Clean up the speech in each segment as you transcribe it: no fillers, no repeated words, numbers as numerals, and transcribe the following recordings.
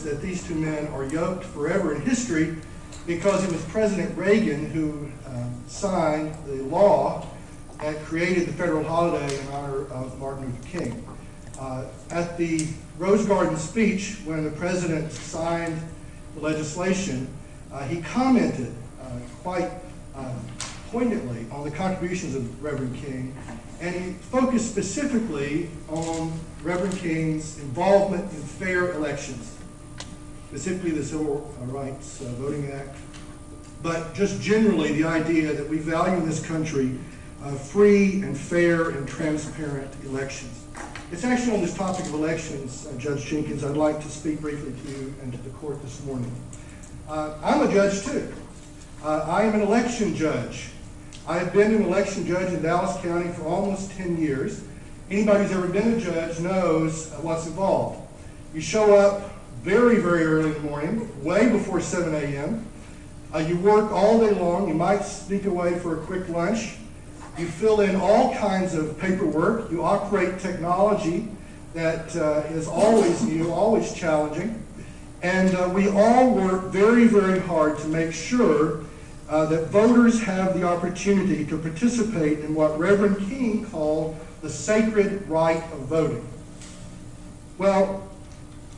that these two men are yoked forever in history because it was President Reagan who signed the law that created the federal holiday in honor of Martin Luther King. At the Rose Garden speech, when the president signed the legislation, he commented quite poignantly on the contributions of Reverend King, and he focused specifically on Reverend King's involvement in fair elections, specifically the Civil Rights Voting Act, but just generally the idea that we value in this country free and fair and transparent elections. It's actually on this topic of elections, Judge Jenkins, I'd like to speak briefly to you and to the court this morning. I'm a judge too. I am an election judge. I have been an election judge in Dallas County for almost 10 years. Anybody who's ever been a judge knows what's involved. You show up very, very early in the morning, way before 7 a.m. You work all day long. You might sneak away for a quick lunch. You fill in all kinds of paperwork. You operate technology that is always new, always challenging. And we all work very, very hard to make sure that voters have the opportunity to participate in what Reverend King called the sacred right of voting. Well,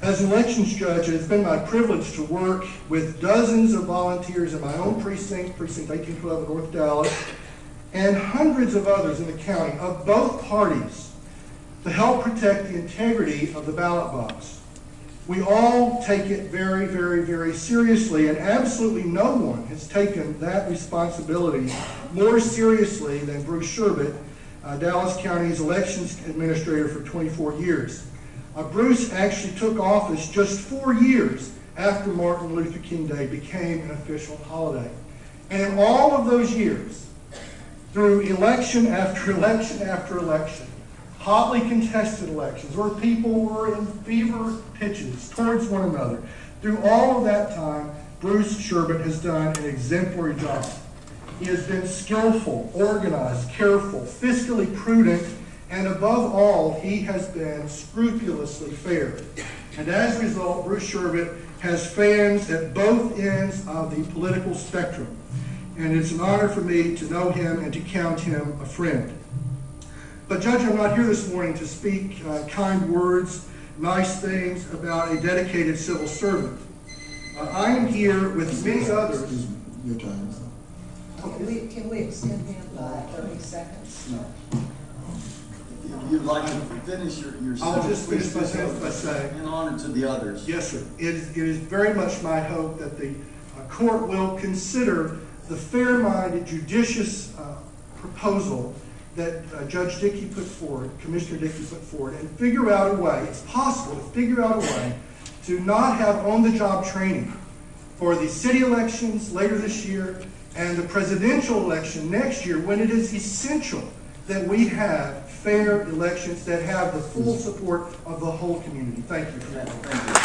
as an elections judge, it has been my privilege to work with dozens of volunteers in my own precinct, Precinct 1812 in North Dallas, and hundreds of others in the county of both parties to help protect the integrity of the ballot box. We all take it very, very, very seriously, and absolutely no one has taken that responsibility more seriously than Bruce Sherbet, Dallas County's elections administrator for 24 years. Bruce actually took office just 4 years after Martin Luther King Day became an official holiday. And in all of those years, through election after election after election, hotly contested elections where people were in fever pitches towards one another, through all of that time, Bruce Sherbet has done an exemplary job. He has been skillful, organized, careful, fiscally prudent, and above all, he has been scrupulously fair. And as a result, Bruce Sherbet has fans at both ends of the political spectrum. And it's an honor for me to know him and to count him a friend. But Judge, I'm not here this morning to speak kind words, nice things about a dedicated civil servant. I am here with many others. Excuse me, your time is up. Can we extend him by 30 seconds? No. If you'd like to finish your I'll just finish my sentence by saying, in honor to the others. yes, sir. It is very much my hope that the court will consider the fair-minded, judicious proposal that Judge Dickey put forward, Commissioner Dickey put forward, and figure out a way, it's possible to figure out a way to not have on-the-job training for the city elections later this year and the presidential election next year, when it is essential that we have fair elections that have the full support of the whole community. Thank you for that. Thank you.